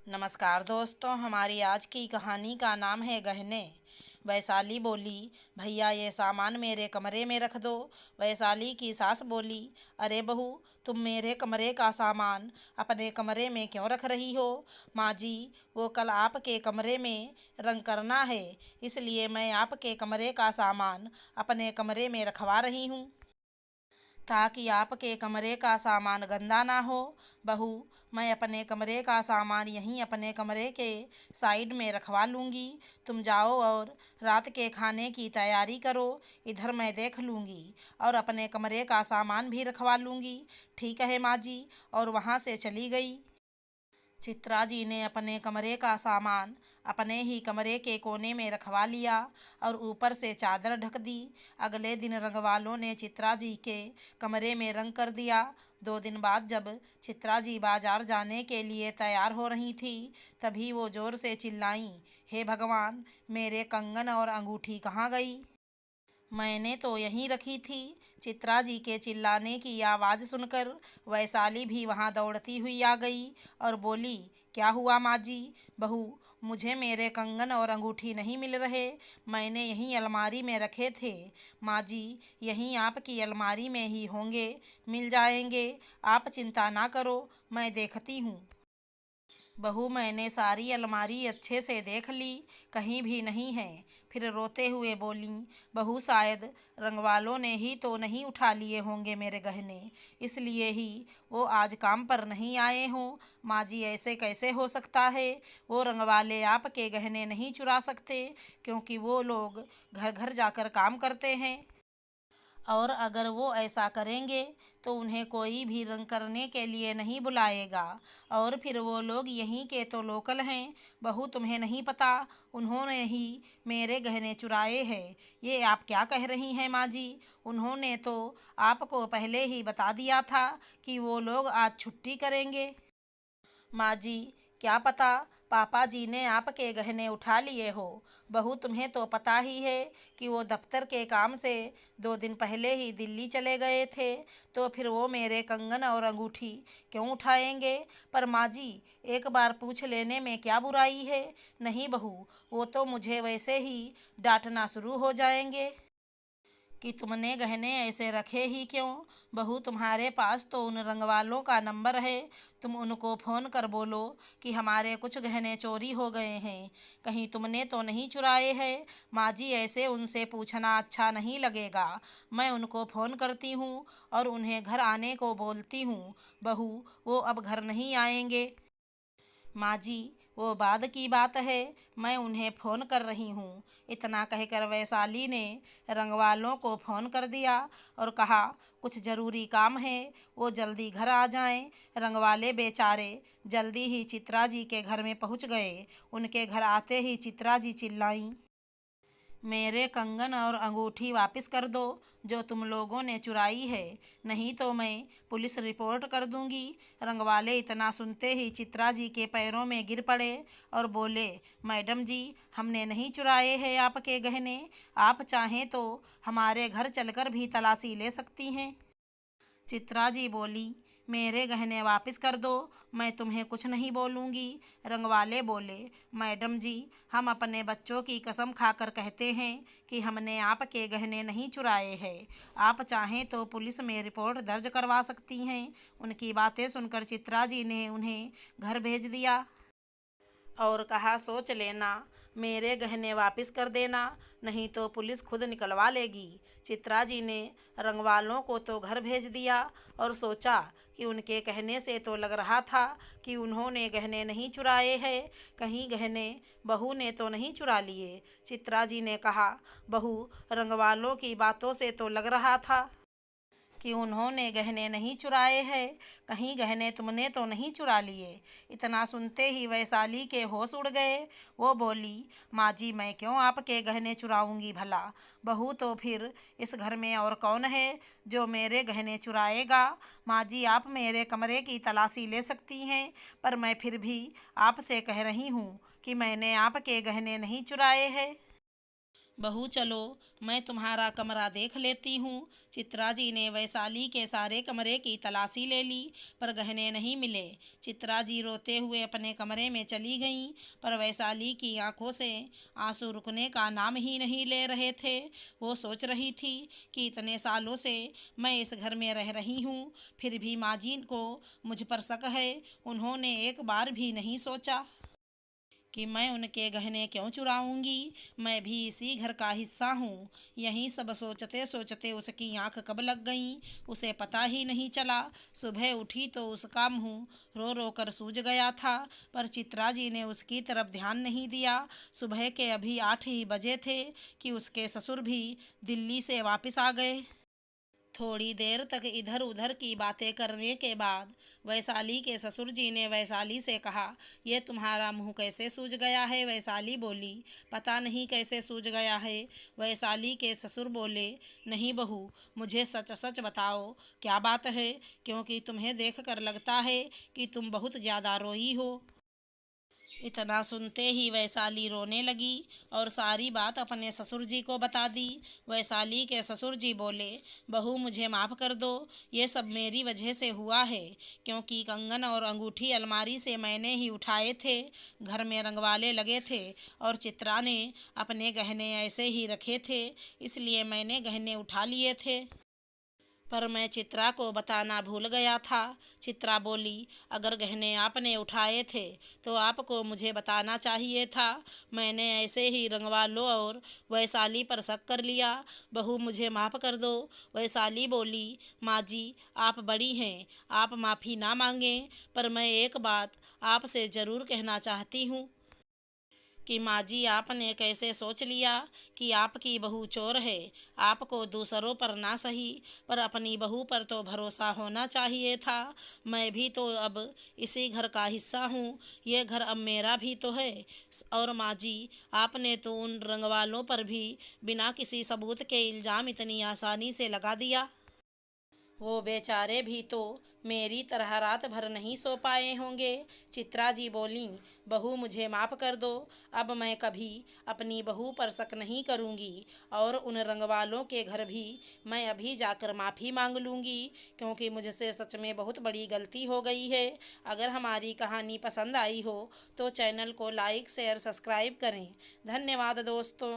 नमस्कार दोस्तों, हमारी आज की कहानी का नाम है गहने। वैशाली बोली, भैया ये सामान मेरे कमरे में रख दो। वैशाली की सास बोली, अरे बहू, तुम मेरे कमरे का सामान अपने कमरे में क्यों रख रही हो? माँ जी, वो कल आपके कमरे में रंग करना है, इसलिए मैं आपके कमरे का सामान अपने कमरे में रखवा रही हूँ, ताकि आपके कमरे का सामान गंदा ना हो। बहू, मैं अपने कमरे का सामान यहीं अपने कमरे के साइड में रखवा लूँगी। तुम जाओ और रात के खाने की तैयारी करो, इधर मैं देख लूँगी और अपने कमरे का सामान भी रखवा लूँगी। ठीक है माँ जी, और वहाँ से चली गई। चित्रा जी ने अपने कमरे का सामान अपने ही कमरे के कोने में रखवा लिया और ऊपर से चादर ढक दी। अगले दिन रंग वालों ने चित्रा जी के कमरे में रंग कर दिया। 2 दिन बाद जब चित्रा जी बाजार जाने के लिए तैयार हो रही थी, तभी वो जोर से चिल्लाईं, हे भगवान, मेरे कंगन और अंगूठी कहाँ गई? मैंने तो यहीं रखी थी। चित्रा जी के चिल्लाने की आवाज़ सुनकर वैशाली भी वहां दौड़ती हुई आ गई और बोली, क्या हुआ माँ जी? बहू, मुझे मेरे कंगन और अंगूठी नहीं मिल रहे। मैंने यहीं अलमारी में रखे थे। माँ जी, यहीं आपकी अलमारी में ही होंगे, मिल जाएंगे। आप चिंता ना करो, मैं देखती हूँ। बहू, मैंने सारी अलमारी अच्छे से देख ली, कहीं भी नहीं है। फिर रोते हुए बोली, बहू, शायद रंगवालों ने ही तो नहीं उठा लिए होंगे मेरे गहने, इसलिए ही वो आज काम पर नहीं आए हों। माँ जी, ऐसे कैसे हो सकता है? वो रंगवाले आपके गहने नहीं चुरा सकते, क्योंकि वो लोग घर घर जाकर काम करते हैं, और अगर वो ऐसा करेंगे तो उन्हें कोई भी रंग करने के लिए नहीं बुलाएगा। और फिर वो लोग यहीं के तो लोकल हैं। बहू, तुम्हें नहीं पता, उन्होंने ही मेरे गहने चुराए हैं। ये आप क्या कह रही हैं माँ जी? उन्होंने तो आपको पहले ही बता दिया था कि वो लोग आज छुट्टी करेंगे। माँ जी, क्या पता पापा जी ने आपके गहने उठा लिए हो। बहू, तुम्हें तो पता ही है कि वो दफ्तर के काम से 2 दिन पहले ही दिल्ली चले गए थे, तो फिर वो मेरे कंगन और अंगूठी क्यों उठाएंगे? पर माँ जी, एक बार पूछ लेने में क्या बुराई है? नहीं बहू, वो तो मुझे वैसे ही डांटना शुरू हो जाएंगे कि तुमने गहने ऐसे रखे ही क्यों? बहू, तुम्हारे पास तो उन रंगवालों का नंबर है, तुम उनको फ़ोन कर बोलो कि हमारे कुछ गहने चोरी हो गए हैं, कहीं तुमने तो नहीं चुराए हैं। माँ जी, ऐसे उनसे पूछना अच्छा नहीं लगेगा। मैं उनको फ़ोन करती हूँ और उन्हें घर आने को बोलती हूँ। बहू, वो अब घर नहीं आएंगे। माँ जी, वो बाद की बात है, मैं उन्हें फ़ोन कर रही हूँ। इतना कहकर वैशाली ने रंगवालों को फ़ोन कर दिया और कहा, कुछ ज़रूरी काम है, वो जल्दी घर आ जाएं। रंगवाले बेचारे जल्दी ही चित्रा जी के घर में पहुँच गए। उनके घर आते ही चित्रा जी चिल्लाईं, मेरे कंगन और अंगूठी वापस कर दो, जो तुम लोगों ने चुराई है, नहीं तो मैं पुलिस रिपोर्ट कर दूंगी। रंगवाले इतना सुनते ही चित्रा जी के पैरों में गिर पड़े और बोले, मैडम जी, हमने नहीं चुराए हैं आपके गहने। आप चाहें तो हमारे घर चलकर भी तलाशी ले सकती हैं। चित्रा जी बोली, मेरे गहने वापस कर दो, मैं तुम्हें कुछ नहीं बोलूँगी। रंगवाले बोले, मैडम जी, हम अपने बच्चों की कसम खाकर कहते हैं कि हमने आपके गहने नहीं चुराए हैं। आप चाहें तो पुलिस में रिपोर्ट दर्ज करवा सकती हैं। उनकी बातें सुनकर चित्रा जी ने उन्हें घर भेज दिया और कहा, सोच लेना, मेरे गहने वापस कर देना, नहीं तो पुलिस खुद निकलवा लेगी। चित्रा जी ने रंगवालों को तो घर भेज दिया और सोचा कि उनके कहने से तो लग रहा था कि उन्होंने गहने नहीं चुराए हैं, कहीं गहने बहू ने तो नहीं चुरा लिए। चित्रा जी ने कहा, बहू, रंगवालों की बातों से तो लग रहा था कि उन्होंने गहने नहीं चुराए हैं, कहीं गहने तुमने तो नहीं चुरा लिए। इतना सुनते ही वैशाली के होश उड़ गए। वो बोली, माँ जी, मैं क्यों आपके गहने चुराऊंगी भला? बहू, तो फिर इस घर में और कौन है जो मेरे गहने चुराएगा? माँ जी, आप मेरे कमरे की तलाशी ले सकती हैं, पर मैं फिर भी आपसे कह रही हूँ कि मैंने आपके गहने नहीं चुराए हैं। बहू चलो, मैं तुम्हारा कमरा देख लेती हूँ। चित्रा जी ने वैशाली के सारे कमरे की तलाशी ले ली, पर गहने नहीं मिले। चित्रा जी रोते हुए अपने कमरे में चली गईं, पर वैशाली की आंखों से आंसू रुकने का नाम ही नहीं ले रहे थे। वो सोच रही थी कि इतने सालों से मैं इस घर में रह रही हूँ, फिर भी माँ जी को मुझ पर शक है। उन्होंने एक बार भी नहीं सोचा कि मैं उनके गहने क्यों चुराऊंगी। मैं भी इसी घर का हिस्सा हूँ। यही सब सोचते सोचते उसकी आंख कब लग गई, उसे पता ही नहीं चला। सुबह उठी तो उसका मुंह रो रो कर सूज गया था, पर चित्रा जी ने उसकी तरफ ध्यान नहीं दिया। सुबह के अभी 8 ही बजे थे कि उसके ससुर भी दिल्ली से वापस आ गए। थोड़ी देर तक इधर उधर की बातें करने के बाद वैशाली के ससुर जी ने वैशाली से कहा, ये तुम्हारा मुंह कैसे सूज गया है। वैशाली बोली, पता नहीं कैसे सूज गया है। वैशाली के ससुर बोले, नहीं बहू, मुझे सच सच बताओ क्या बात है, क्योंकि तुम्हें देख कर लगता है कि तुम बहुत ज़्यादा रोई हो। इतना सुनते ही वैशाली रोने लगी और सारी बात अपने ससुर जी को बता दी। वैशाली के ससुर जी बोले, बहू मुझे माफ़ कर दो, ये सब मेरी वजह से हुआ है, क्योंकि कंगन और अंगूठी अलमारी से मैंने ही उठाए थे। घर में रंगवाले लगे थे और चित्रा ने अपने गहने ऐसे ही रखे थे, इसलिए मैंने गहने उठा लिए थे। पर मैं चित्रा को बताना भूल गया था। चित्रा बोली, अगर गहने आपने उठाए थे तो आपको मुझे बताना चाहिए था। मैंने ऐसे ही रंगवा लो और वैशाली पर शक कर लिया। बहू मुझे माफ़ कर दो। वैशाली बोली, माँ जी आप बड़ी हैं, आप माफ़ी ना मांगें, पर मैं एक बात आपसे ज़रूर कहना चाहती हूँ कि माँ जी आपने कैसे सोच लिया कि आपकी बहू चोर है। आपको दूसरों पर ना सही, पर अपनी बहू पर तो भरोसा होना चाहिए था। मैं भी तो अब इसी घर का हिस्सा हूँ, ये घर अब मेरा भी तो है। और माँ जी, आपने तो उन रंगवालों पर भी बिना किसी सबूत के इल्ज़ाम इतनी आसानी से लगा दिया। वो बेचारे भी तो मेरी तरह रात भर नहीं सो पाए होंगे। चित्रा जी बोलीं, बहू मुझे माफ़ कर दो, अब मैं कभी अपनी बहू पर शक नहीं करूँगी और उन रंगवालों के घर भी मैं अभी जाकर माफ़ी मांग लूँगी, क्योंकि मुझसे सच में बहुत बड़ी गलती हो गई है। अगर हमारी कहानी पसंद आई हो तो चैनल को लाइक शेयर सब्सक्राइब करें। धन्यवाद दोस्तों।